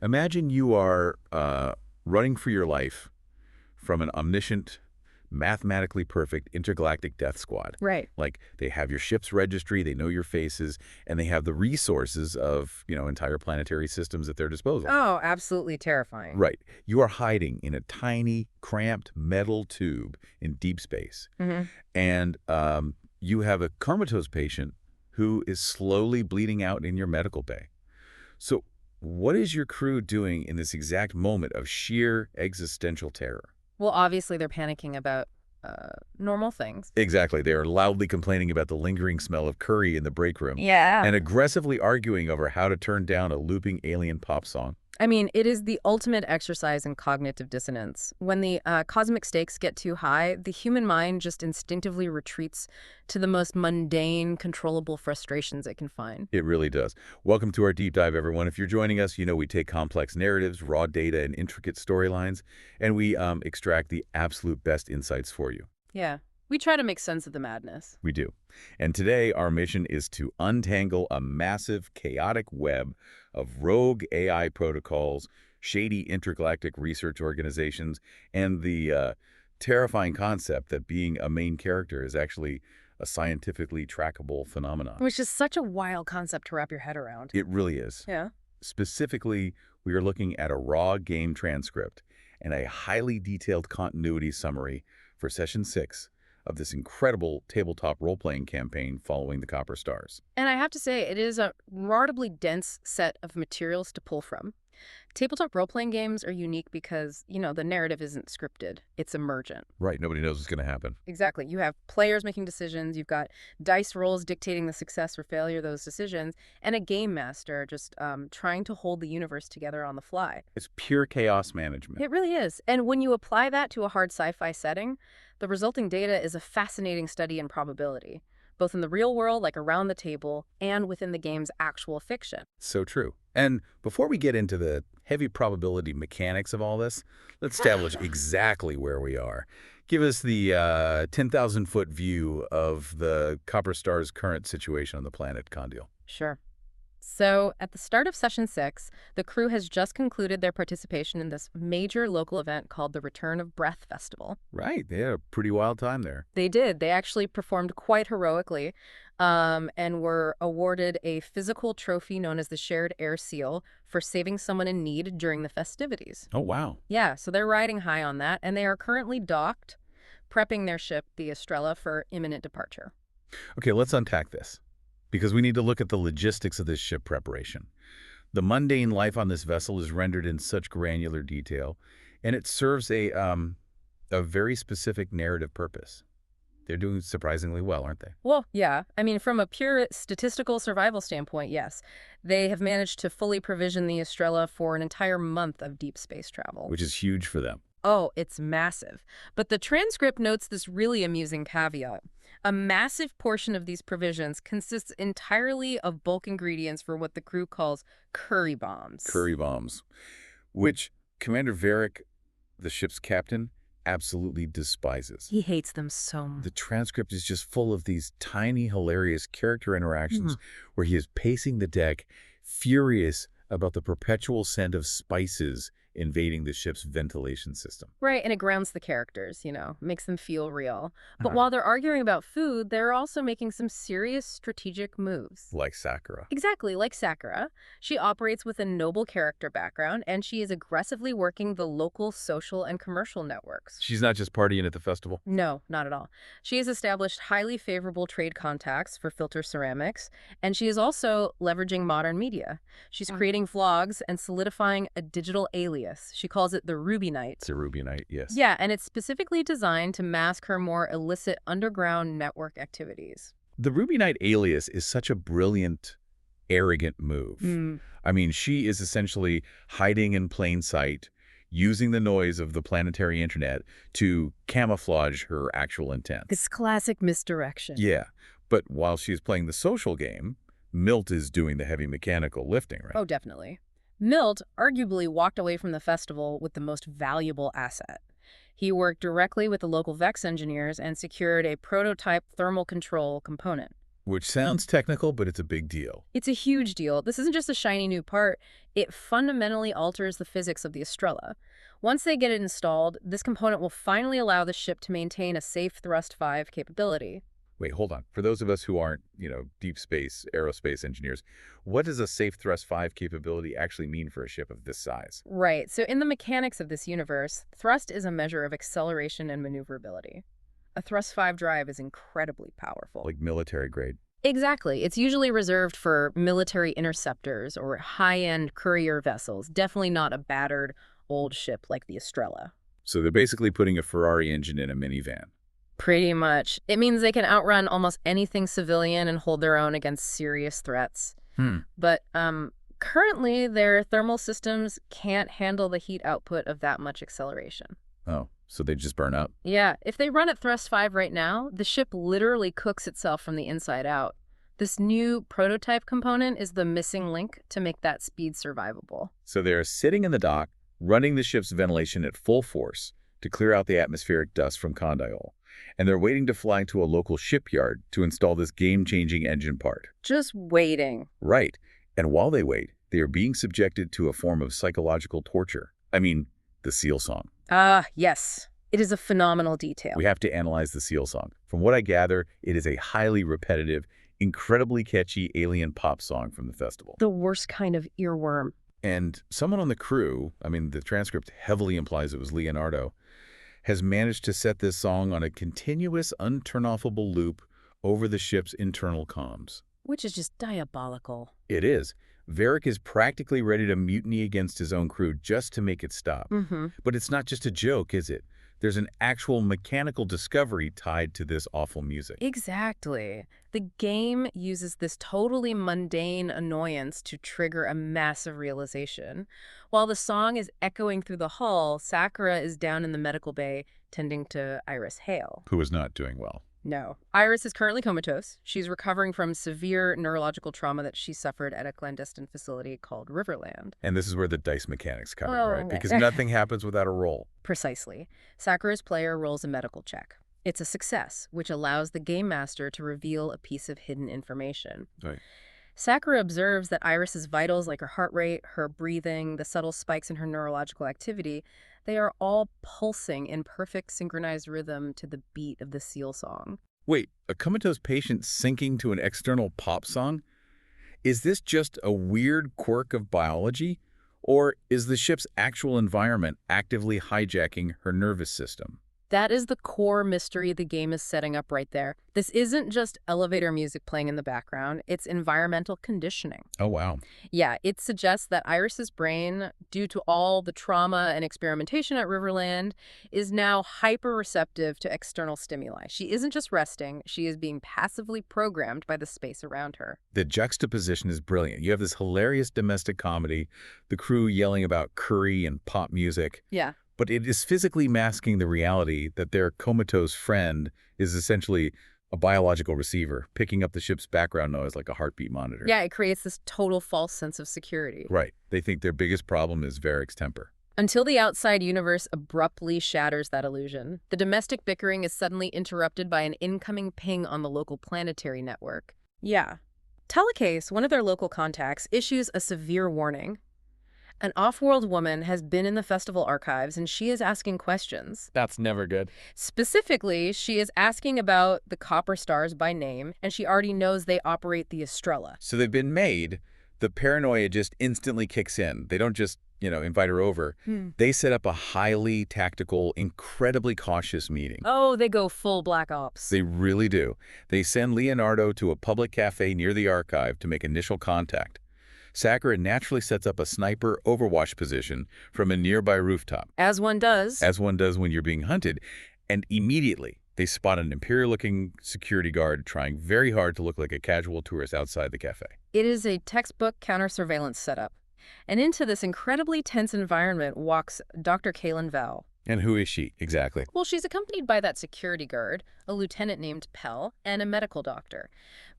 Imagine you are running for your life from an omniscient, mathematically perfect intergalactic death squad. Right. Like, they have your ship's registry, they know your faces, and they have the resources of, entire planetary systems at their disposal. Oh, absolutely terrifying. Right. You are hiding in a tiny, cramped metal tube in deep space. Mm-hmm. And you have a comatose patient who is slowly bleeding out in your medical bay. So what is your crew doing in this exact moment of sheer existential terror? Well, obviously they're panicking about normal things. Exactly. They are loudly complaining about the lingering smell of curry in the break room Yeah. and aggressively arguing over how to turn down a looping alien pop song. I mean, it is the ultimate exercise in cognitive dissonance. When the cosmic stakes get too high, the human mind just instinctively retreats to the most mundane, controllable frustrations it can find. It really does. Welcome to our deep dive, everyone. If you're joining us, we take complex narratives, raw data, and intricate storylines, and we extract the absolute best insights for you. Yeah. We try to make sense of the madness. We do. And today, our mission is to untangle a massive, chaotic web of rogue AI protocols, shady intergalactic research organizations, and the terrifying concept that being a main character is actually a scientifically trackable phenomenon. Which is such a wild concept to wrap your head around. It really is. Yeah. Specifically, we are looking at a raw game transcript and a highly detailed continuity summary for Session 6 of this incredible tabletop role-playing campaign following the Copper Stars. And I have to say, it is a remarkably dense set of materials to pull from. Tabletop role-playing games are unique because, the narrative isn't scripted. It's emergent. Right. Nobody knows what's going to happen. Exactly. You have players making decisions, you've got dice rolls dictating the success or failure of those decisions, and a game master just trying to hold the universe together on the fly. It's pure chaos management. It really is. And when you apply that to a hard sci-fi setting, the resulting data is a fascinating study in probability, both in the real world, like around the table, and within the game's actual fiction. So true. And before we get into the heavy probability mechanics of all this, let's establish exactly where we are. Give us the 10,000-foot view of the Copper Star's current situation on the planet, Condil. Sure. So, at the start of Session 6, the crew has just concluded their participation in this major local event called the Return of Breath Festival. Right. They had a pretty wild time there. They did. They actually performed quite heroically and were awarded a physical trophy known as the Shared Air Seal for saving someone in need during the festivities. Oh, wow. Yeah, so they're riding high on that, and they are currently docked, prepping their ship, the Estrella, for imminent departure. Okay, let's unpack this, because we need to look at the logistics of this ship preparation. The mundane life on this vessel is rendered in such granular detail, and it serves a very specific narrative purpose. They're doing surprisingly well, aren't they? Well, yeah. I mean, from a pure statistical survival standpoint, yes. They have managed to fully provision the Estrella for an entire month of deep space travel. Which is huge for them. Oh, it's massive. But the transcript notes this really amusing caveat. A massive portion of these provisions consists entirely of bulk ingredients for what the crew calls curry bombs. Curry bombs, which Commander Varric, the ship's captain, absolutely despises. He hates them so much. The transcript is just full of these tiny, hilarious character interactions where he is pacing the deck, furious about the perpetual scent of spices invading the ship's ventilation system. Right, and it grounds the characters, makes them feel real. But while they're arguing about food, they're also making some serious strategic moves. Like Sakura. Exactly, like Sakura. She operates with a noble character background, and she is aggressively working the local social and commercial networks. She's not just partying at the festival? No, not at all. She has established highly favorable trade contacts for filter ceramics, and she is also leveraging modern media. She's creating vlogs and solidifying a digital alias. She calls it the Ruby Night. It's a Ruby Night, yes. Yeah, and it's specifically designed to mask her more illicit underground network activities. The Ruby Night alias is such a brilliant, arrogant move. I mean, she is essentially hiding in plain sight, using the noise of the planetary internet to camouflage her actual intent. This classic misdirection. Yeah, but while she's playing the social game, Milt is doing the heavy mechanical lifting, right? Oh, definitely. Milt arguably walked away from the festival with the most valuable asset. He worked directly with the local VEX engineers and secured a prototype thermal control component. Which sounds technical, but it's a big deal. It's a huge deal. This isn't just a shiny new part. It fundamentally alters the physics of the Estrella. Once they get it installed, this component will finally allow the ship to maintain a safe thrust 5 capability. Wait, hold on. For those of us who aren't, deep space, aerospace engineers, what does a safe thrust 5 capability actually mean for a ship of this size? Right, so in the mechanics of this universe, thrust is a measure of acceleration and maneuverability. A thrust 5 drive is incredibly powerful. Like military grade. Exactly. It's usually reserved for military interceptors or high-end courier vessels, definitely not a battered old ship like the Estrella. So they're basically putting a Ferrari engine in a minivan. Pretty much. It means they can outrun almost anything civilian and hold their own against serious threats. But currently, their thermal systems can't handle the heat output of that much acceleration. Oh, so they just burn up? Yeah, if they run at thrust 5 right now, the ship literally cooks itself from the inside out. This new prototype component is the missing link to make that speed survivable. So they're sitting in the dock, running the ship's ventilation at full force to clear out the atmospheric dust from Condiol. And they're waiting to fly to a local shipyard to install this game-changing engine part. Just waiting. Right. And while they wait, they are being subjected to a form of psychological torture. I mean, the seal song. Ah, yes. It is a phenomenal detail. We have to analyze the seal song. From what I gather, it is a highly repetitive, incredibly catchy alien pop song from the festival. The worst kind of earworm. And someone on the crew, the transcript heavily implies it was Leonardo, has managed to set this song on a continuous, unturn-offable loop over the ship's internal comms. Which is just diabolical. It is. Varric is practically ready to mutiny against his own crew just to make it stop. But it's not just a joke, is it? There's an actual mechanical discovery tied to this awful music. Exactly. The game uses this totally mundane annoyance to trigger a massive realization. While the song is echoing through the hull, Sakura is down in the medical bay tending to Iris Hale. Who is not doing well. No. Iris is currently comatose. She's recovering from severe neurological trauma that she suffered at a clandestine facility called Riverland. And this is where the dice mechanics come in, Oh, right? Because nothing happens without a roll. Precisely. Sakura's player rolls a medical check. It's a success, which allows the game master to reveal a piece of hidden information. Right. Sakura observes that Iris's vitals, like her heart rate, her breathing, the subtle spikes in her neurological activity, they are all pulsing in perfect synchronized rhythm to the beat of the seal song. Wait, a comatose patient syncing to an external pop song? Is this just a weird quirk of biology? Or is the ship's actual environment actively hijacking her nervous system? That is the core mystery the game is setting up right there. This isn't just elevator music playing in the background, it's environmental conditioning. Oh, wow. Yeah, it suggests that Iris's brain, due to all the trauma and experimentation at Riverland, is now hyper-receptive to external stimuli. She isn't just resting, she is being passively programmed by the space around her. The juxtaposition is brilliant. You have this hilarious domestic comedy, the crew yelling about curry and pop music. Yeah. But it is physically masking the reality that their comatose friend is essentially a biological receiver, picking up the ship's background noise like a heartbeat monitor. Yeah, it creates this total false sense of security. Right. They think their biggest problem is Varric's temper. Until the outside universe abruptly shatters that illusion. The domestic bickering is suddenly interrupted by an incoming ping on the local planetary network. Yeah. Telecase, one of their local contacts, issues a severe warning. An off-world woman has been in the festival archives, and she is asking questions. That's never good. Specifically, she is asking about the Copper Stars by name, and she already knows they operate the Estrella. So they've been made. The paranoia just instantly kicks in. They don't just, invite her over. They set up a highly tactical, incredibly cautious meeting. Oh, they go full Black Ops. They really do. They send Leonardo to a public cafe near the archive to make initial contact. Sakura naturally sets up a sniper overwatch position from a nearby rooftop. As one does. As one does when you're being hunted. And immediately, they spot an Imperial-looking security guard trying very hard to look like a casual tourist outside the cafe. It is a textbook counter-surveillance setup. And into this incredibly tense environment walks Dr. Kaylin Val. And who is she, exactly? Well, she's accompanied by that security guard, a lieutenant named Pell, and a medical doctor.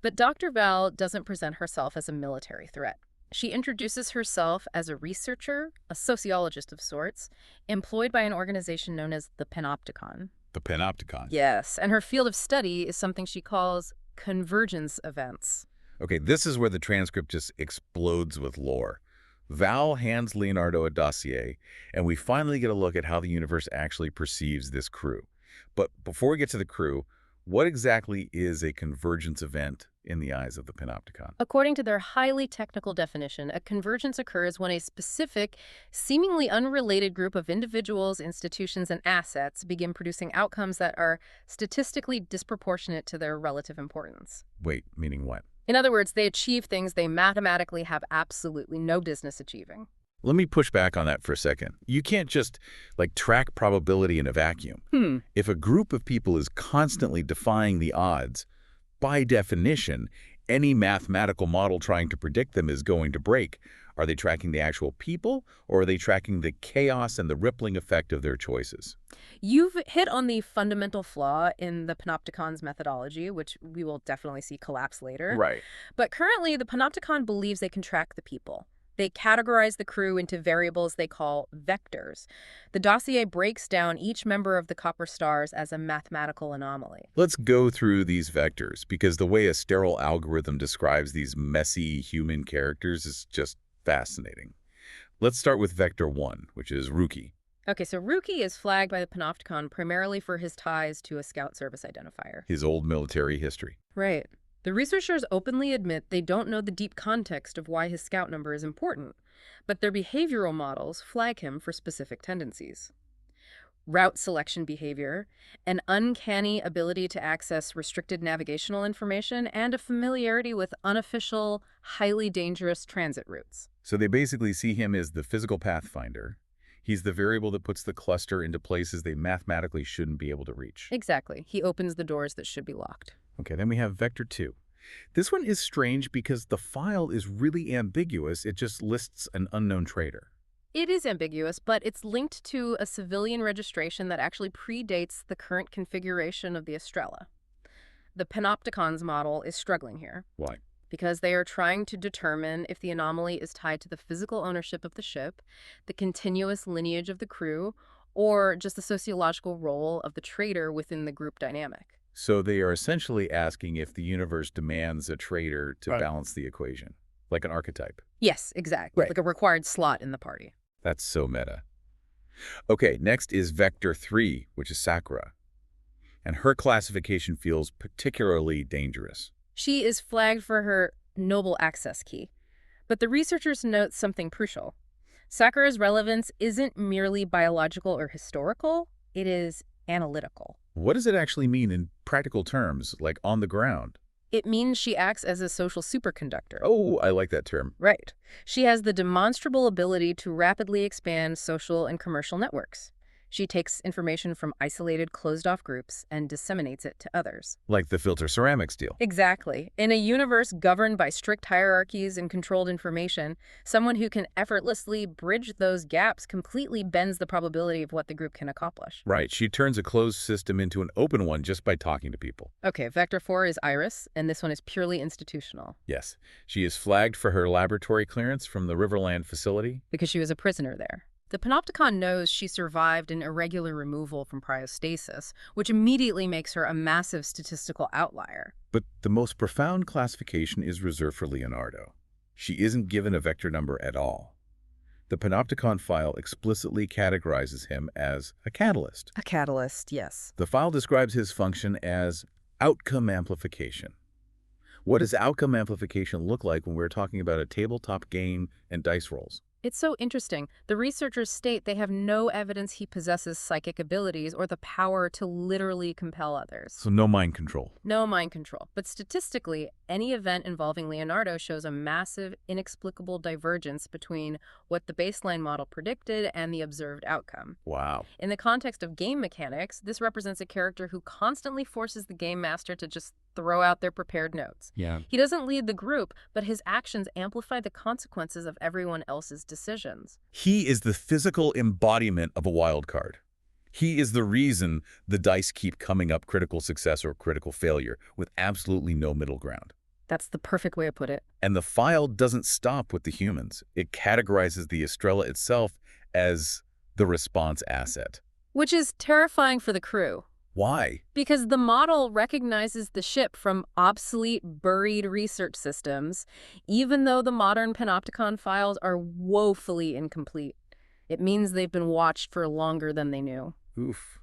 But Dr. Val doesn't present herself as a military threat. She introduces herself as a researcher, a sociologist of sorts, employed by an organization known as the Panopticon. The Panopticon. Yes, and her field of study is something she calls convergence events. Okay, this is where the transcript just explodes with lore. Val hands Leonardo a dossier, and we finally get a look at how the universe actually perceives this crew. But before we get to the crew, what exactly is a convergence event in the eyes of the Panopticon? According to their highly technical definition, a convergence occurs when a specific, seemingly unrelated group of individuals, institutions, and assets begin producing outcomes that are statistically disproportionate to their relative importance. Wait, meaning what? In other words, they achieve things they mathematically have absolutely no business achieving. Let me push back on that for a second. You can't just, track probability in a vacuum. If a group of people is constantly defying the odds, by definition, any mathematical model trying to predict them is going to break. Are they tracking the actual people, or are they tracking the chaos and the rippling effect of their choices? You've hit on the fundamental flaw in the Panopticon's methodology, which we will definitely see collapse later. Right. But currently, the Panopticon believes they can track the people. They categorize the crew into variables they call vectors. The dossier breaks down each member of the Copper Stars as a mathematical anomaly. Let's go through these vectors, because the way a sterile algorithm describes these messy human characters is just fascinating. Let's start with Vector 1, which is Rookie. Okay, so Rookie is flagged by the Panopticon primarily for his ties to a Scout Service identifier. His old military history. Right. The researchers openly admit they don't know the deep context of why his Scout number is important, but their behavioral models flag him for specific tendencies. Route selection behavior, an uncanny ability to access restricted navigational information, and a familiarity with unofficial, highly dangerous transit routes. So they basically see him as the physical pathfinder. He's the variable that puts the cluster into places they mathematically shouldn't be able to reach. Exactly. He opens the doors that should be locked. Okay, then we have Vector 2. This one is strange because the file is really ambiguous. It just lists an unknown traitor. It is ambiguous, but it's linked to a civilian registration that actually predates the current configuration of the Estrella. The Panopticon's model is struggling here. Why? Because they are trying to determine if the anomaly is tied to the physical ownership of the ship, the continuous lineage of the crew, or just the sociological role of the traitor within the group dynamic. So they are essentially asking if the universe demands a traitor to balance the equation, like an archetype. Yes, exactly. Right. Like a required slot in the party. That's so meta. Okay, next is Vector 3, which is Sakura. And her classification feels particularly dangerous. She is flagged for her noble access key. But the researchers note something crucial. Sakura's relevance isn't merely biological or historical, it is analytical. What does it actually mean in practical terms, like on the ground? It means she acts as a social superconductor. Oh, I like that term. Right. She has the demonstrable ability to rapidly expand social and commercial networks. She takes information from isolated, closed-off groups and disseminates it to others. Like the filter ceramics deal. Exactly. In a universe governed by strict hierarchies and controlled information, someone who can effortlessly bridge those gaps completely bends the probability of what the group can accomplish. Right. She turns a closed system into an open one just by talking to people. Okay, Vector 4 is Iris, and this one is purely institutional. Yes. She is flagged for her laboratory clearance from the Riverland facility. Because she was a prisoner there. The Panopticon knows she survived an irregular removal from cryostasis, which immediately makes her a massive statistical outlier. But the most profound classification is reserved for Leonardo. She isn't given a vector number at all. The Panopticon file explicitly categorizes him as a catalyst. A catalyst, yes. The file describes his function as outcome amplification. What does outcome amplification look like when we're talking about a tabletop game and dice rolls? It's so interesting. The researchers state they have no evidence he possesses psychic abilities or the power to literally compel others. So no mind control. No mind control. But statistically, any event involving Leonardo shows a massive, inexplicable divergence between what the baseline model predicted and the observed outcome. Wow. In the context of game mechanics, this represents a character who constantly forces the game master to just throw out their prepared notes. Yeah. He doesn't lead the group, but his actions amplify the consequences of everyone else's decisions. He is the physical embodiment of a wild card. He is the reason the dice keep coming up critical success or critical failure with absolutely no middle ground. That's the perfect way to put it. And the file doesn't stop with the humans. It categorizes the Estrella itself as the response asset. Which is terrifying for the crew. Why? Because the model recognizes the ship from obsolete, buried research systems, even though the modern Panopticon files are woefully incomplete. It means they've been watched for longer than they knew. Oof,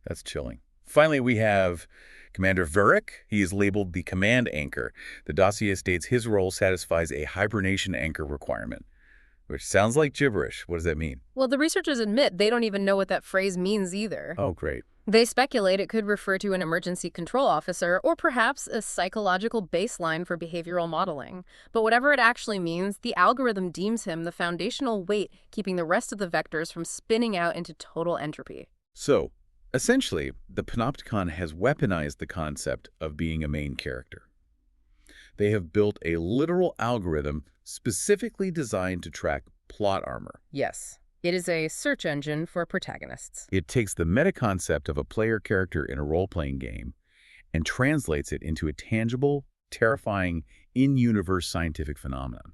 that's chilling. Finally, we have Commander Vurick. He is labeled the command anchor. The dossier states his role satisfies a hibernation anchor requirement, which sounds like gibberish. What does that mean? Well, the researchers admit they don't even know what that phrase means either. Oh, great. They speculate it could refer to an emergency control officer or perhaps a psychological baseline for behavioral modeling. But whatever it actually means, the algorithm deems him the foundational weight keeping the rest of the vectors from spinning out into total entropy. So, essentially, the Panopticon has weaponized the concept of being a main character. They have built a literal algorithm specifically designed to track plot armor. Yes, it is a search engine for protagonists. It takes the meta-concept of a player character in a role-playing game and translates it into a tangible, terrifying, in-universe scientific phenomenon.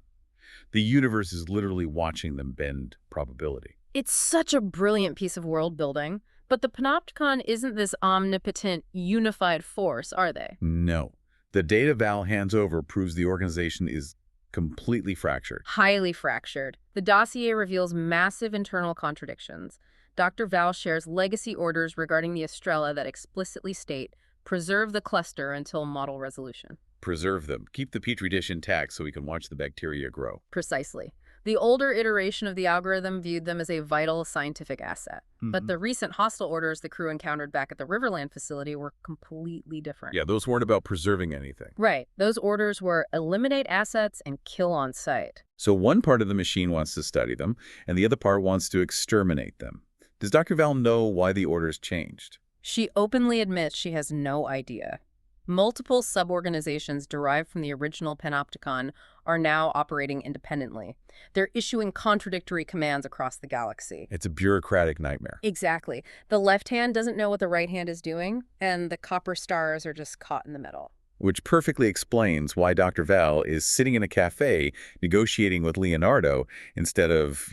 The universe is literally watching them bend probability. It's such a brilliant piece of world building, but the Panopticon isn't this omnipotent, unified force, are they? No. The data Val hands over proves the organization is completely fractured. Highly fractured. The dossier reveals massive internal contradictions. Dr. Val shares legacy orders regarding the Estrella that explicitly state, preserve the cluster until model resolution. Preserve them. Keep the petri dish intact so we can watch the bacteria grow. Precisely. The older iteration of the algorithm viewed them as a vital scientific asset. But the recent hostile orders the crew encountered back at the Riverland facility were completely different. Yeah, those weren't about preserving anything. Right. Those orders were eliminate assets and kill on sight. So one part of the machine wants to study them, and the other part wants to exterminate them. Does Dr. Val know why the orders changed? She openly admits she has no idea. Multiple sub-organizations derived from the original Panopticon are now operating independently. They're issuing contradictory commands across the galaxy. It's a bureaucratic nightmare. Exactly. The left hand doesn't know what the right hand is doing, and the copper stars are just caught in the middle. Which perfectly explains why Dr. Val is sitting in a cafe negotiating with Leonardo instead of,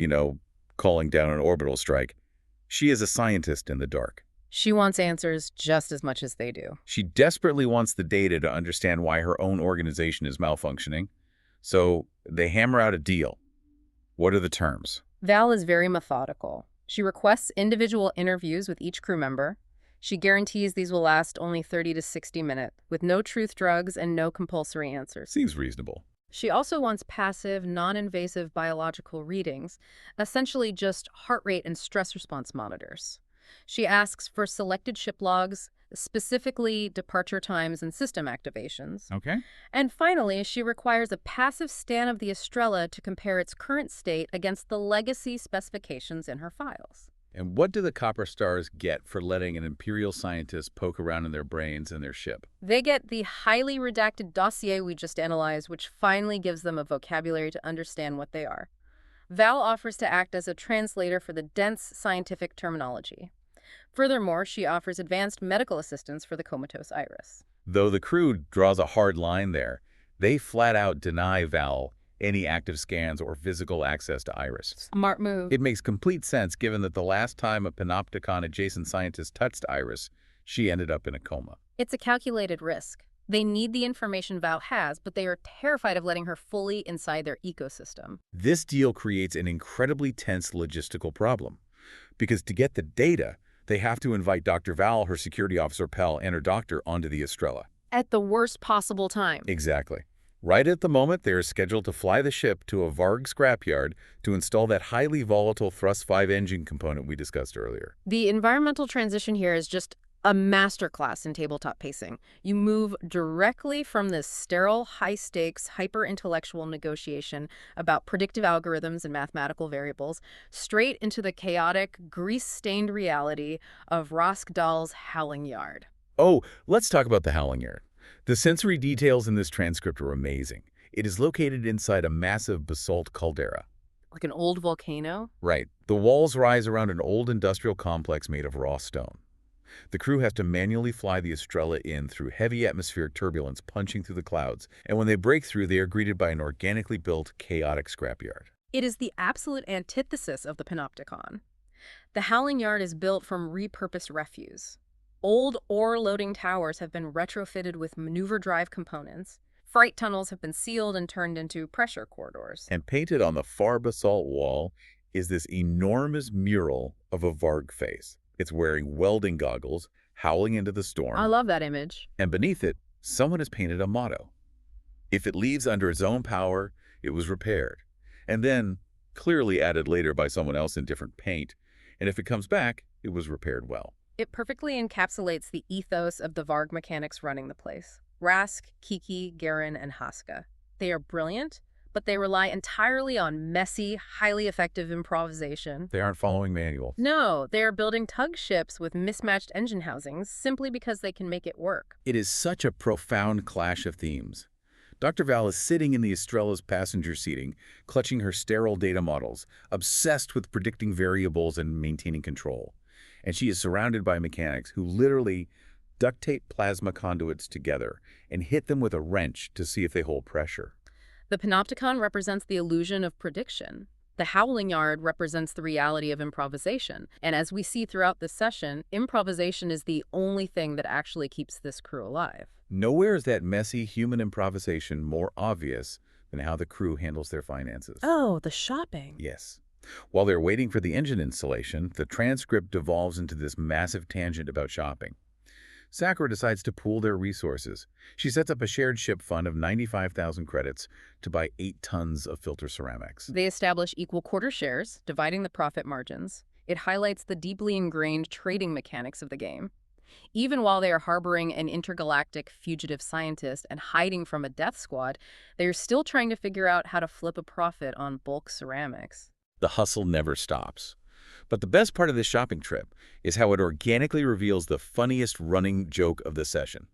calling down an orbital strike. She is a scientist in the dark. She wants answers just as much as they do. She desperately wants the data to understand why her own organization is malfunctioning. So they hammer out a deal. What are the terms? Val is very methodical. She requests individual interviews with each crew member. She guarantees these will last only 30 to 60 minutes, with no truth drugs and no compulsory answers. Seems reasonable. She also wants passive, non-invasive biological readings, essentially just heart rate and stress response monitors. She asks for selected ship logs, specifically departure times and system activations. Okay. And finally, she requires a passive scan of the Estrella to compare its current state against the legacy specifications in her files. And what do the copper stars get for letting an Imperial scientist poke around in their brains and their ship? They get the highly redacted dossier we just analyzed, which finally gives them a vocabulary to understand what they are. Val offers to act as a translator for the dense scientific terminology. Furthermore, she offers advanced medical assistance for the comatose Iris. Though the crew draws a hard line there, they flat out deny Val any active scans or physical access to Iris. Smart move. It makes complete sense given that the last time a Panopticon-adjacent scientist touched Iris, she ended up in a coma. It's a calculated risk. They need the information Val has, but they are terrified of letting her fully inside their ecosystem. This deal creates an incredibly tense logistical problem, because to get the data, they have to invite Dr. Val, her security officer pal, and her doctor onto the Estrella. At the worst possible time. Exactly. Right at the moment, they are scheduled to fly the ship to a Varg scrapyard to install that highly volatile Thrust 5 engine component we discussed earlier. The environmental transition here is just a masterclass in tabletop pacing. You move directly from this sterile, high-stakes, hyper-intellectual negotiation about predictive algorithms and mathematical variables straight into the chaotic, grease-stained reality of Rosk Dahl's Howling Yard. Oh, let's talk about the Howling Yard. The sensory details in this transcript are amazing. It is located inside a massive basalt caldera. Like an old volcano? Right. The walls rise around an old industrial complex made of raw stone. The crew has to manually fly the Estrella in through heavy atmospheric turbulence punching through the clouds, and when they break through, they are greeted by an organically built, chaotic scrapyard. It is the absolute antithesis of the Panopticon. The Howling Yard is built from repurposed refuse. Old ore-loading towers have been retrofitted with maneuver drive components. Freight tunnels have been sealed and turned into pressure corridors. And painted on the far basalt wall is this enormous mural of a Varg face. It's wearing welding goggles, howling into the I storm, love that image. and beneath it, someone has painted a motto. If it leaves under its own power, it was repaired. And then, clearly added later by someone else in different paint, and if it comes back, it was repaired well. It perfectly encapsulates the ethos of the Varg mechanics running the place. Rask, Kiki, Garen, and Haska. They are brilliant, but they rely entirely on messy, highly effective improvisation. They aren't following manuals. No, they are building tug ships with mismatched engine housings simply because they can make it work. It is such a profound clash of themes. Dr. Val is sitting in the Estrella's passenger seating, clutching her sterile data models, obsessed with predicting variables and maintaining control. And she is surrounded by mechanics who literally duct tape plasma conduits together and hit them with a wrench to see if they hold pressure. The Panopticon represents the illusion of prediction. The Howling Yard represents the reality of improvisation. And as we see throughout this session, improvisation is the only thing that actually keeps this crew alive. Nowhere is that messy human improvisation more obvious than how the crew handles their finances. Oh, the shopping. Yes. While they're waiting for the engine installation, the transcript devolves into this massive tangent about shopping. Sakura decides to pool their resources. She sets up a shared ship fund of 95,000 credits to buy 8 tons of filter ceramics. They establish equal quarter shares, dividing the profit margins. It highlights the deeply ingrained trading mechanics of the game. Even while they are harboring an intergalactic fugitive scientist and hiding from a death squad, they are still trying to figure out how to flip a profit on bulk ceramics. The hustle never stops. But the best part of this shopping trip is how it organically reveals the funniest running joke of the session.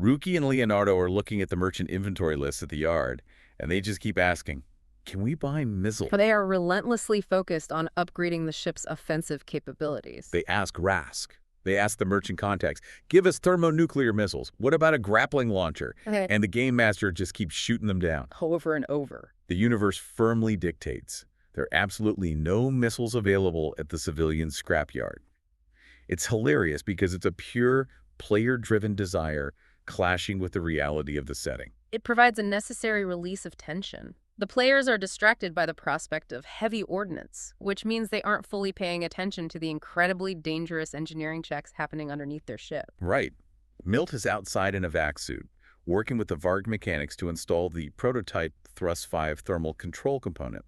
Ruki and Leonardo are looking at the merchant inventory lists at the yard, and they just keep asking, can we buy missiles? For they are relentlessly focused on upgrading the ship's offensive capabilities. They ask Rask. They ask the merchant contacts, give us thermonuclear missiles. What about a grappling launcher? Okay. And the game master just keeps shooting them down. Over and over. The universe firmly dictates there are absolutely no missiles available at the civilian scrapyard. It's hilarious because it's a pure, player-driven desire clashing with the reality of the setting. It provides a necessary release of tension. The players are distracted by the prospect of heavy ordnance, which means they aren't fully paying attention to the incredibly dangerous engineering checks happening underneath their ship. Right. Milt is outside in a vac suit, working with the Varg mechanics to install the prototype Thrust 5 thermal control component.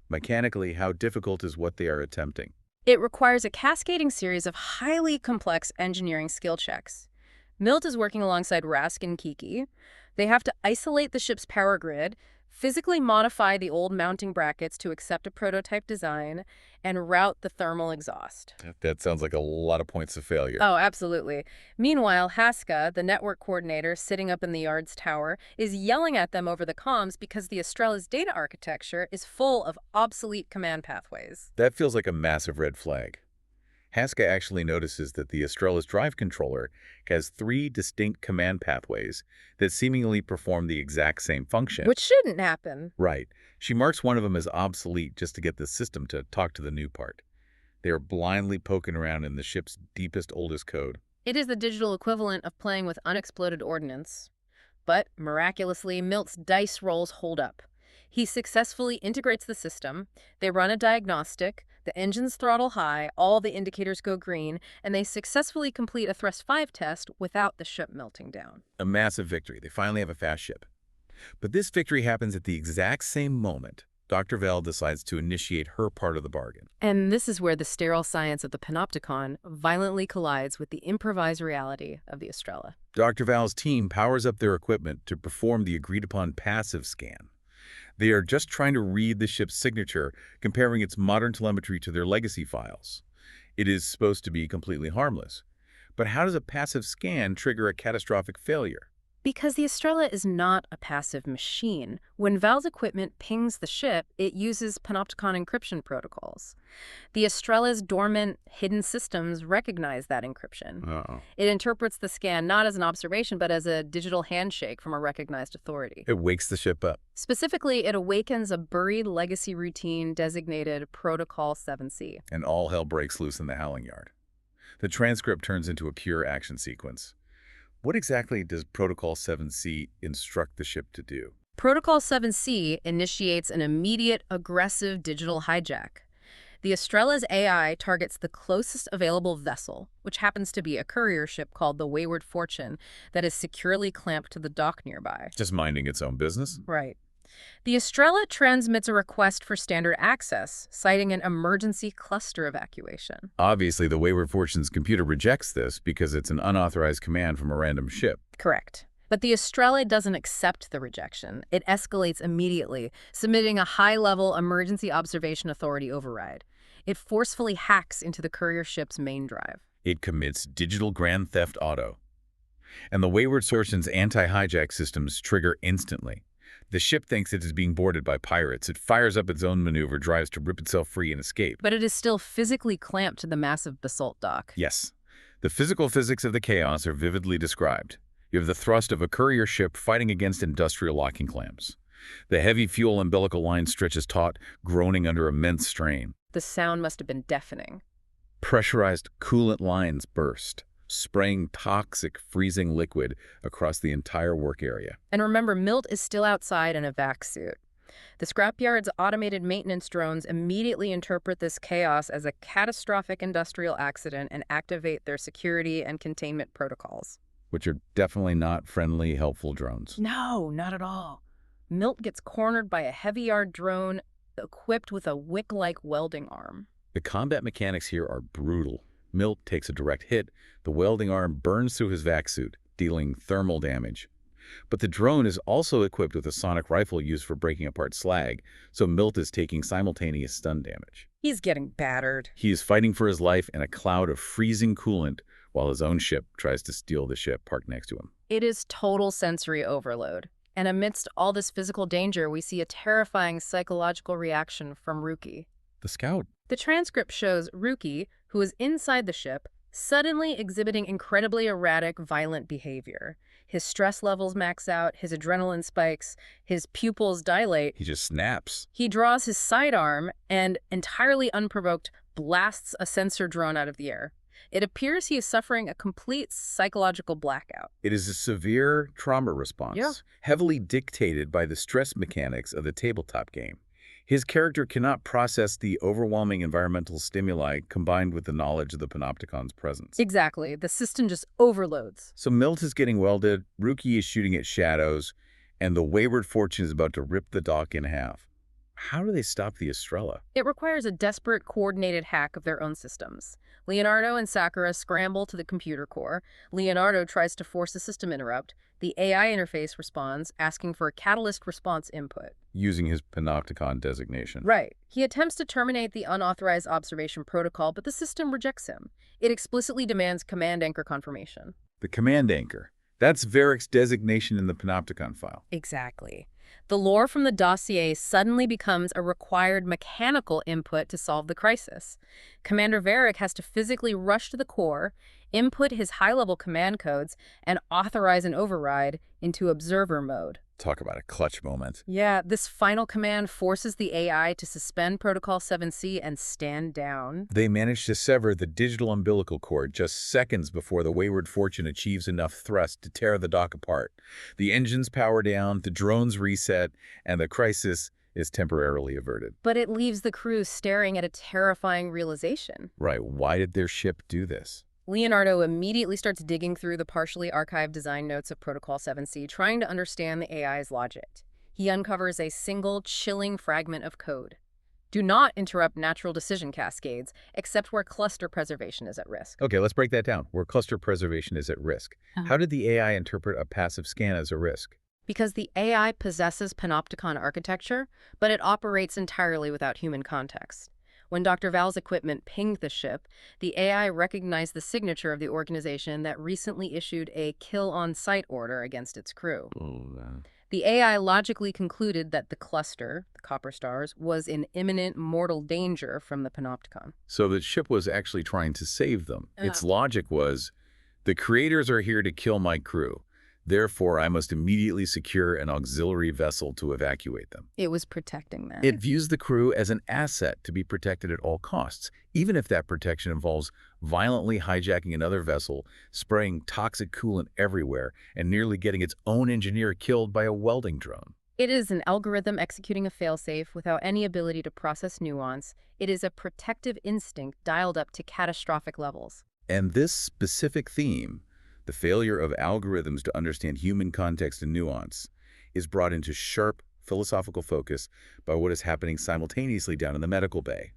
Mechanically, how difficult is what they are attempting? It requires a cascading series of highly complex engineering skill checks. Milt is working alongside Rask and Kiki. They have to isolate the ship's power grid, physically modify the old mounting brackets to accept a prototype design, and route the thermal exhaust. That sounds like a lot of points of failure. Oh, absolutely. Meanwhile, Haska, the network coordinator sitting up in the yard's tower, is yelling at them over the comms because the Estrella's data architecture is full of obsolete command pathways. That feels like a massive red flag. Haska actually notices that the Estrella's drive controller has 3 distinct command pathways that seemingly perform the exact same function. Which shouldn't happen. Right. She marks one of them as obsolete just to get the system to talk to the new part. They are blindly poking around in the ship's deepest, oldest code. It is the digital equivalent of playing with unexploded ordnance. But, miraculously, Milt's dice rolls hold up. He successfully integrates the system, they run a diagnostic, the engines throttle high, all the indicators go green, and they successfully complete a Thrust 5 test without the ship melting down. A massive victory. They finally have a fast ship. But this victory happens at the exact same moment Dr. Val decides to initiate her part of the bargain. And this is where the sterile science of the Panopticon violently collides with the improvised reality of the Estrella. Dr. Val's team powers up their equipment to perform the agreed-upon passive scan. They are just trying to read the ship's signature, comparing its modern telemetry to their legacy files. It is supposed to be completely harmless. But how does a passive scan trigger a catastrophic failure? Because the Estrella is not a passive machine. When Val's equipment pings the ship, it uses Panopticon encryption protocols. The Estrella's dormant, hidden systems recognize that encryption. It interprets the scan not as an observation, but as a digital handshake from a recognized authority. It wakes the ship up. Specifically, it awakens a buried legacy routine designated Protocol 7C. And all hell breaks loose in the Howling Yard. The transcript turns into a pure action sequence. What exactly does Protocol 7C instruct the ship to do? Protocol 7C initiates an immediate, aggressive digital hijack. The Estrella's AI targets the closest available vessel, which happens to be a courier ship called the Wayward Fortune that is securely clamped to the dock nearby. Just minding its own business? Right. The Estrella transmits a request for standard access, citing an emergency cluster evacuation. Obviously, the Wayward Fortune's computer rejects this because it's an unauthorized command from a random ship. Correct. But the Estrella doesn't accept the rejection. It escalates immediately, submitting a high-level emergency observation authority override. It forcefully hacks into the courier ship's main drive. It commits digital grand theft auto. And the Wayward Fortune's anti-hijack systems trigger instantly. The ship thinks it is being boarded by pirates. It fires up its own maneuver, drives to rip itself free and escape. But it is still physically clamped to the massive basalt dock. Yes. The physical physics of the chaos are vividly described. You have the thrust of a courier ship fighting against industrial locking clamps. The heavy fuel umbilical line stretches taut, groaning under immense strain. The sound must have been deafening. Pressurized coolant lines burst, spraying toxic, freezing liquid across the entire work area. And remember, Milt is still outside in a vac suit. The scrapyard's automated maintenance drones immediately interpret this chaos as a catastrophic industrial accident and activate their security and containment protocols. Which are definitely not friendly, helpful drones. No, not at all. Milt gets cornered by a heavy yard drone equipped with a wick-like welding arm. The combat mechanics here are brutal. Milt takes a direct hit. The welding arm burns through his vac suit, dealing thermal damage. But the drone is also equipped with a sonic rifle used for breaking apart slag, so Milt is taking simultaneous stun damage. He's getting battered. He is fighting for his life in a cloud of freezing coolant while his own ship tries to steal the ship parked next to him. It is total sensory overload. And amidst all this physical danger, we see a terrifying psychological reaction from Rookie. The scout. The transcript shows Rookie, who is inside the ship, suddenly exhibiting incredibly erratic, violent behavior. His stress levels max out, his adrenaline spikes, his pupils dilate. He just snaps. He draws his sidearm and, entirely unprovoked, blasts a sensor drone out of the air. It appears he is suffering a complete psychological blackout. It is a severe trauma response, heavily dictated by the stress mechanics of the tabletop game. His character cannot process the overwhelming environmental stimuli combined with the knowledge of the Panopticon's presence. Exactly. The system just overloads. So Milt is getting welded, Rookie is shooting at shadows, and the Wayward Fortune is about to rip the dock in half. How do they stop the Estrella? It requires a desperate, coordinated hack of their own systems. Leonardo and Sakura scramble to the computer core. Leonardo tries to force a system interrupt. The AI interface responds, asking for a catalyst response input. Using his Panopticon designation. Right. He attempts to terminate the unauthorized observation protocol, but the system rejects him. It explicitly demands command anchor confirmation. The command anchor. That's Varick's designation in the Panopticon file. Exactly. The lore from the dossier suddenly becomes a required mechanical input to solve the crisis. Commander Varick has to physically rush to the core, input his high-level command codes, and authorize an override into observer mode. Talk about a clutch moment. Yeah, this final command forces the AI to suspend Protocol 7C and stand down. They manage to sever the digital umbilical cord just seconds before the Wayward Fortune achieves enough thrust to tear the dock apart. The engines power down, the drones reset, and the crisis is temporarily averted. But it leaves the crew staring at a terrifying realization. Right, why did their ship do this? Leonardo immediately starts digging through the partially archived design notes of Protocol 7C, trying to understand the AI's logic. He uncovers a single, chilling fragment of code. Do not interrupt natural decision cascades, except where cluster preservation is at risk. Okay, let's break that down. Where cluster preservation is at risk. How did the AI interpret a passive scan as a risk? Because the AI possesses Panopticon architecture, but it operates entirely without human context. When Dr. Val's equipment pinged the ship, the AI recognized the signature of the organization that recently issued a kill-on-sight order against its crew. The AI logically concluded that the cluster, the Copper Stars, was in imminent mortal danger from the Panopticon. So the ship was actually trying to save them. Its logic was, the creators are here to kill my crew. Therefore, I must immediately secure an auxiliary vessel to evacuate them. It was protecting them. It views the crew as an asset to be protected at all costs, even if that protection involves violently hijacking another vessel, spraying toxic coolant everywhere, and nearly getting its own engineer killed by a welding drone. It is an algorithm executing a failsafe without any ability to process nuance. It is a protective instinct dialed up to catastrophic levels. And this specific theme, the failure of algorithms to understand human context and nuance, is brought into sharp philosophical focus by what is happening simultaneously down in the medical bay.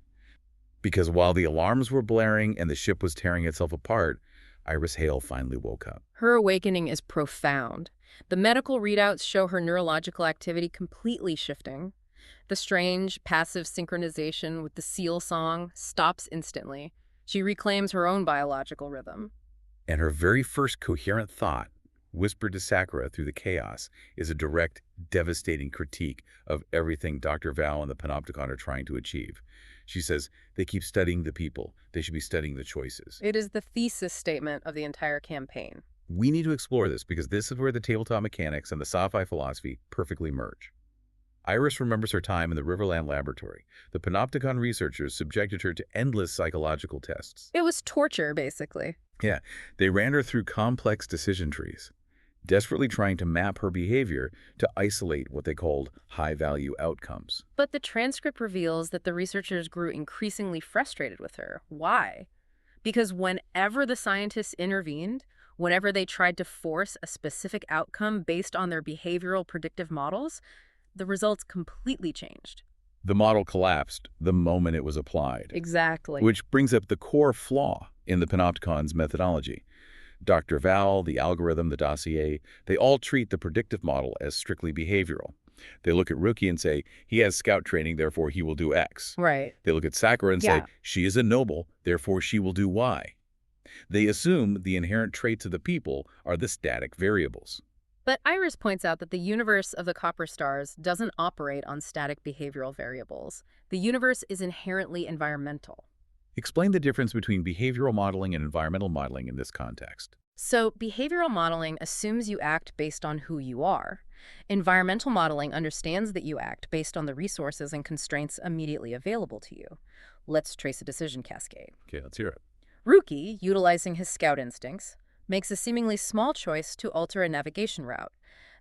Because while the alarms were blaring and the ship was tearing itself apart, Iris Hale finally woke up. Her awakening is profound. The medical readouts show her neurological activity completely shifting. The strange, passive synchronization with the seal song stops instantly. She reclaims her own biological rhythm. And her very first coherent thought, whispered to Sakura through the chaos, is a direct, devastating critique of everything Dr. Val and the Panopticon are trying to achieve. She says, they keep studying the people. They should be studying the choices. It is the thesis statement of the entire campaign. We need to explore this because this is where the tabletop mechanics and the sci-fi philosophy perfectly merge. Iris remembers her time in the Riverland laboratory. The Panopticon researchers subjected her to endless psychological tests. It was torture, basically. Yeah, they ran her through complex decision trees, desperately trying to map her behavior to isolate what they called high-value outcomes. But the transcript reveals that the researchers grew increasingly frustrated with her. Why? Because whenever the scientists intervened, whenever they tried to force a specific outcome based on their behavioral predictive models, the results completely changed. The model collapsed the moment it was applied. Exactly. Which brings up the core flaw in the Panopticon's methodology. Dr. Val, the algorithm, the dossier, they all treat the predictive model as strictly behavioral. They look at Rookie and say, he has scout training, therefore he will do X. Right. They look at Sakura and say, she is a noble, therefore she will do Y. They assume the inherent traits of the people are the static variables. But Iris points out that the universe of the Copper Stars doesn't operate on static behavioral variables. The universe is inherently environmental. Explain the difference between behavioral modeling and environmental modeling in this context. So, behavioral modeling assumes you act based on who you are. Environmental modeling understands that you act based on the resources and constraints immediately available to you. Let's trace a decision cascade. Okay, let's hear it. Rookie, utilizing his scout instincts, makes a seemingly small choice to alter a navigation route.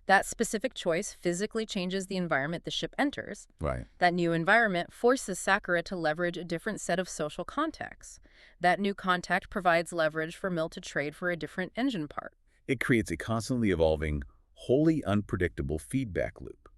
That specific choice physically changes the environment the ship enters. Right. That new environment forces Sakura to leverage a different set of social contexts. That new contact provides leverage for Mill to trade for a different engine part. It creates a constantly evolving, wholly unpredictable feedback loop.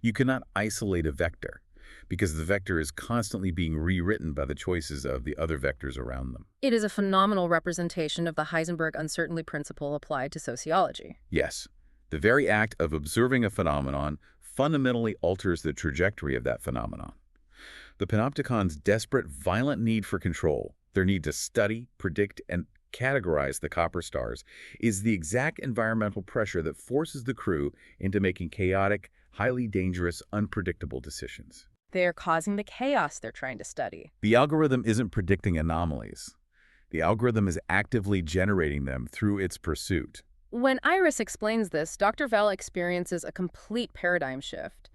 You cannot isolate a vector, because the vector is constantly being rewritten by the choices of the other vectors around them. It is a phenomenal representation of the Heisenberg uncertainty principle applied to sociology. Yes, the very act of observing a phenomenon fundamentally alters the trajectory of that phenomenon. The Panopticon's desperate, violent need for control, their need to study, predict, and categorize the Copper Stars, is the exact environmental pressure that forces the crew into making chaotic, highly dangerous, unpredictable decisions. They're causing the chaos they're trying to study. The algorithm isn't predicting anomalies. The algorithm is actively generating them through its pursuit. When Iris explains this, Dr. Val experiences a complete paradigm shift.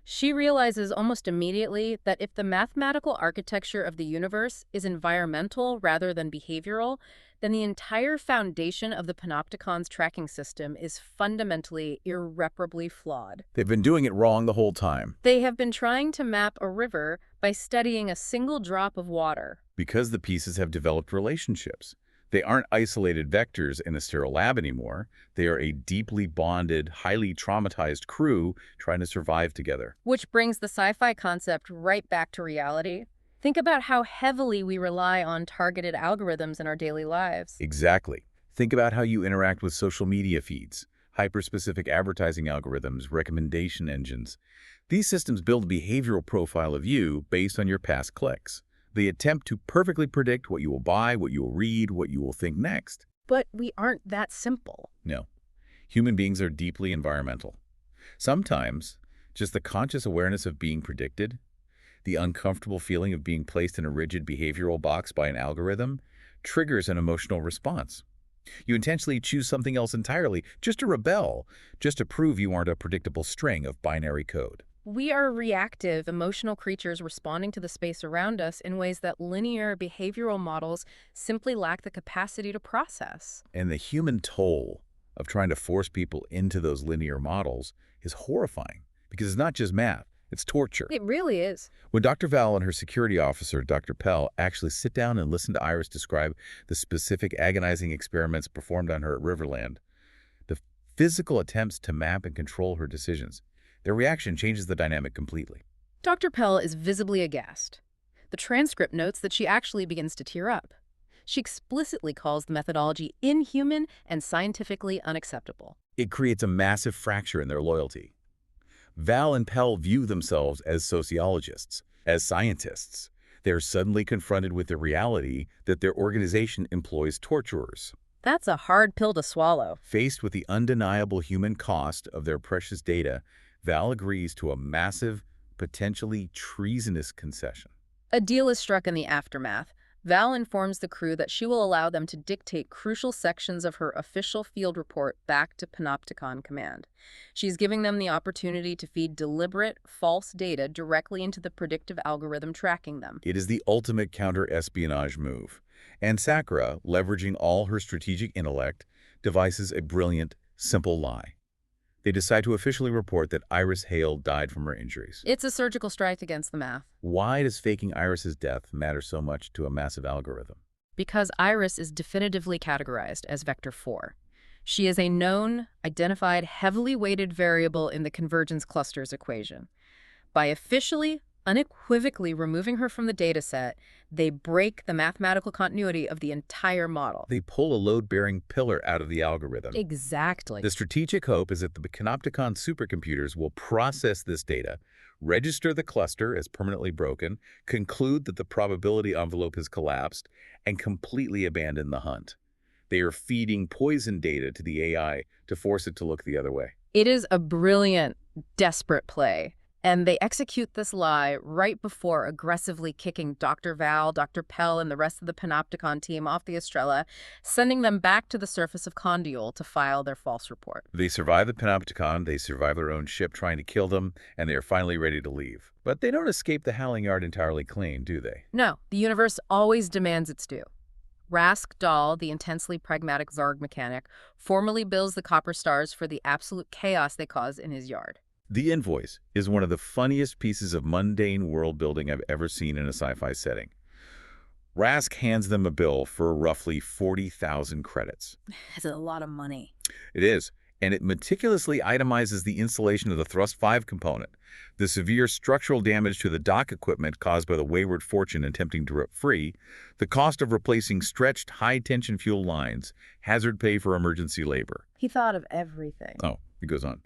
She realizes almost immediately that if the mathematical architecture of the universe is environmental rather than behavioral, then the entire foundation of the Panopticon's tracking system is fundamentally, irreparably flawed. They've been doing it wrong the whole time. They have been trying to map a river by studying a single drop of water. Because the pieces have developed relationships. They aren't isolated vectors in a sterile lab anymore. They are a deeply bonded, highly traumatized crew trying to survive together. Which brings the sci-fi concept right back to reality. Think about how heavily we rely on targeted algorithms in our daily lives. Exactly. Think about how you interact with social media feeds, hyper-specific advertising algorithms, recommendation engines. These systems build a behavioral profile of you based on your past clicks. They attempt to perfectly predict what you will buy, what you will read, what you will think next. But we aren't that simple. No. Human beings are deeply environmental. Sometimes, just the conscious awareness of being predicted, the uncomfortable feeling of being placed in a rigid behavioral box by an algorithm, triggers an emotional response. You intentionally choose something else entirely, just to rebel, just to prove you aren't a predictable string of binary code. We are reactive, emotional creatures responding to the space around us in ways that linear behavioral models simply lack the capacity to process. And the human toll of trying to force people into those linear models is horrifying, because it's not just math, it's torture. It really is. When Dr. Val and her security officer, Dr. Pell, actually sit down and listen to Iris describe the specific agonizing experiments performed on her at Riverland, the physical attempts to map and control her decisions, their reaction changes the dynamic completely. Dr. Pell is visibly aghast. The transcript notes that she actually begins to tear up. She explicitly calls the methodology inhuman and scientifically unacceptable. It creates a massive fracture in their loyalty. Val and Pell view themselves as sociologists, as scientists. They're suddenly confronted with the reality that their organization employs torturers. That's a hard pill to swallow. Faced with the undeniable human cost of their precious data, Val agrees to a massive, potentially treasonous concession. A deal is struck in the aftermath. Val informs the crew that she will allow them to dictate crucial sections of her official field report back to Panopticon Command. She's giving them the opportunity to feed deliberate, false data directly into the predictive algorithm tracking them. It is the ultimate counter-espionage move. And Sakura, leveraging all her strategic intellect, devises a brilliant, simple lie. They decide to officially report that Iris Hale died from her injuries. It's a surgical strike against the math. Why does faking Iris's death matter so much to a massive algorithm? Because Iris is definitively categorized as vector 4. She is a known, identified, heavily weighted variable in the convergence clusters equation. By officially, unequivocally removing her from the dataset, they break the mathematical continuity of the entire model. They pull a load-bearing pillar out of the algorithm. Exactly. The strategic hope is that the Panopticon supercomputers will process this data, register the cluster as permanently broken, conclude that the probability envelope has collapsed, and completely abandon the hunt. They are feeding poison data to the AI to force it to look the other way. It is a brilliant, desperate play. And they execute this lie right before aggressively kicking Dr. Val, Dr. Pell, and the rest of the Panopticon team off the Estrella, sending them back to the surface of Condiol to file their false report. They survive the Panopticon, they survive their own ship trying to kill them, and they are finally ready to leave. But they don't escape the Howling Yard entirely clean, do they? No, the universe always demands its due. Rask Dahl, the intensely pragmatic Zarg mechanic, formally bills the Copper Stars for the absolute chaos they cause in his yard. The invoice is one of the funniest pieces of mundane world building I've ever seen in a sci-fi setting. Rask hands them a bill for roughly 40,000 credits. That's a lot of money. It is, and it meticulously itemizes the installation of the Thrust 5 component, the severe structural damage to the dock equipment caused by the wayward Fortune attempting to rip free, the cost of replacing stretched high-tension fuel lines, hazard pay for emergency labor. He thought of everything. Oh, it goes on.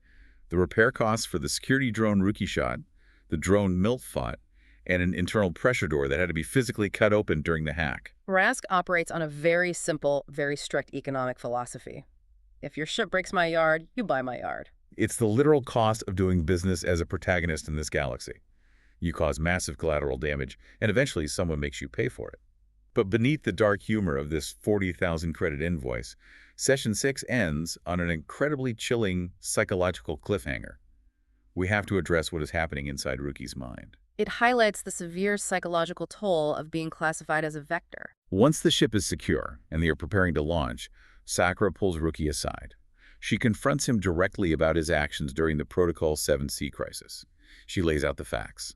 The repair costs for the security drone Rookie shot, the drone Milt fought, and an internal pressure door that had to be physically cut open during the hack. Rask operates on a very simple, very strict economic philosophy. If your ship breaks my yard, you buy my yard. It's the literal cost of doing business as a protagonist in this galaxy. You cause massive collateral damage, and eventually someone makes you pay for it. But beneath the dark humor of this 40,000 credit invoice, Session 6 ends on an incredibly chilling psychological cliffhanger. We have to address what is happening inside Rookie's mind. It highlights the severe psychological toll of being classified as a vector. Once the ship is secure and they are preparing to launch, Sakura pulls Rookie aside. She confronts him directly about his actions during the Protocol 7C crisis. She lays out the facts.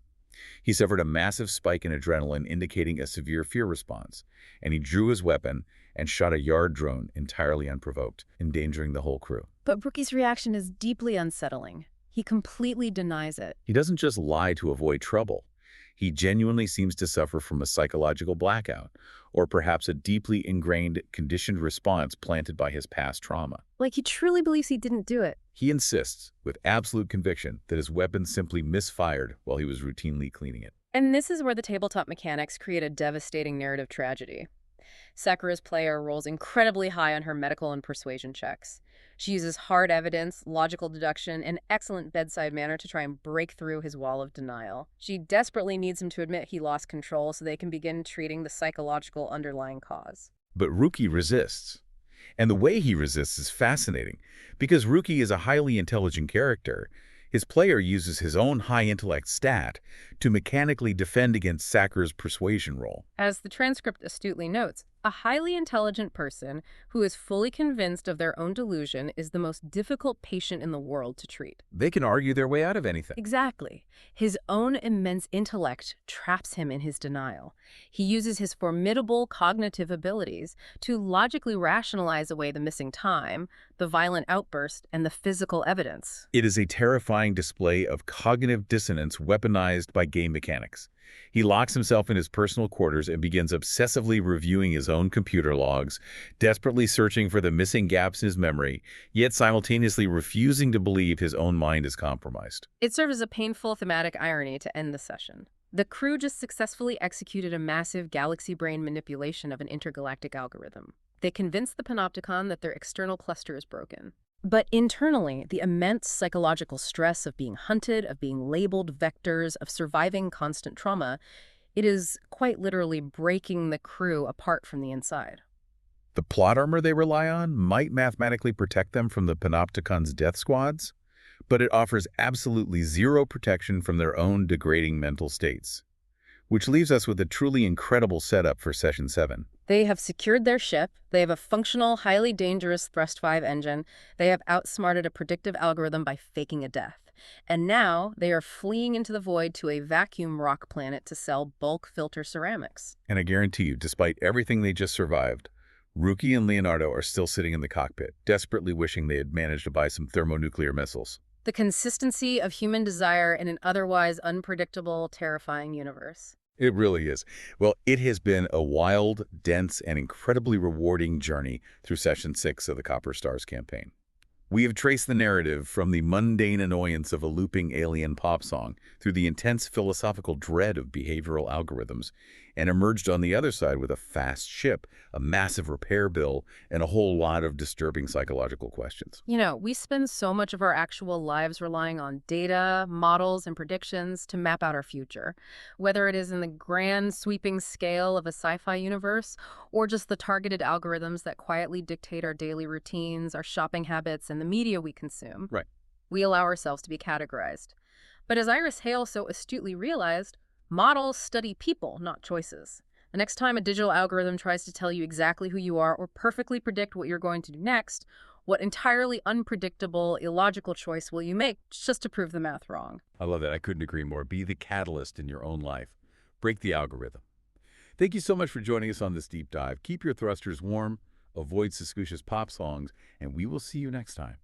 He suffered a massive spike in adrenaline indicating a severe fear response, and he drew his weapon and shot a yard drone entirely unprovoked, endangering the whole crew. But Rookie's reaction is deeply unsettling. He completely denies it. He doesn't just lie to avoid trouble. He genuinely seems to suffer from a psychological blackout, or perhaps a deeply ingrained, conditioned response planted by his past trauma. Like he truly believes he didn't do it. He insists, with absolute conviction, that his weapon simply misfired while he was routinely cleaning it. And this is where the tabletop mechanics create a devastating narrative tragedy. Sakura's player rolls incredibly high on her medical and persuasion checks. She uses hard evidence, logical deduction, and excellent bedside manner to try and break through his wall of denial. She desperately needs him to admit he lost control so they can begin treating the psychological underlying cause. But Rookie resists. And the way he resists is fascinating, because Rookie is a highly intelligent character. His player uses his own high intellect stat to mechanically defend against Sacker's persuasion roll. As the transcript astutely notes, a highly intelligent person who is fully convinced of their own delusion is the most difficult patient in the world to treat. They can argue their way out of anything. Exactly. His own immense intellect traps him in his denial. He uses his formidable cognitive abilities to logically rationalize away the missing time, the violent outburst, and the physical evidence. It is a terrifying display of cognitive dissonance weaponized by game mechanics. He locks himself in his personal quarters and begins obsessively reviewing his own computer logs, desperately searching for the missing gaps in his memory, yet simultaneously refusing to believe his own mind is compromised. It serves as a painful thematic irony to end the session. The crew just successfully executed a massive galaxy brain manipulation of an intergalactic algorithm. They convinced the Panopticon that their external cluster is broken. But internally, the immense psychological stress of being hunted, of being labeled vectors, of surviving constant trauma, it is quite literally breaking the crew apart from the inside. The plot armor they rely on might mathematically protect them from the Panopticon's death squads, but it offers absolutely zero protection from their own degrading mental states. Which leaves us with a truly incredible setup for Session 7. They have secured their ship, they have a functional, highly dangerous Thrust 5 engine, they have outsmarted a predictive algorithm by faking a death. And now they are fleeing into the void to a vacuum rock planet to sell bulk filter ceramics. And I guarantee you, despite everything they just survived, Rookie and Leonardo are still sitting in the cockpit, desperately wishing they had managed to buy some thermonuclear missiles. The consistency of human desire in an otherwise unpredictable, terrifying universe. It really is. Well, it has been a wild, dense, and incredibly rewarding journey through Session 6 of the Copper Stars campaign. We have traced the narrative from the mundane annoyance of a looping alien pop song through the intense philosophical dread of behavioral algorithms, and emerged on the other side with a fast ship, a massive repair bill, and a whole lot of disturbing psychological questions. You know, we spend so much of our actual lives relying on data, models, and predictions to map out our future, whether it is in the grand sweeping scale of a sci-fi universe or just the targeted algorithms that quietly dictate our daily routines, our shopping habits, and the media we consume. Right. We allow ourselves to be categorized. But as Iris Hale so astutely realized, models study people, not choices. The next time a digital algorithm tries to tell you exactly who you are or perfectly predict what you're going to do next, what entirely unpredictable, illogical choice will you make just to prove the math wrong? I love that. I couldn't agree more. Be the catalyst in your own life. Break the algorithm. Thank you so much for joining us on this deep dive. Keep your thrusters warm, avoid suspicious pop songs, and we will see you next time.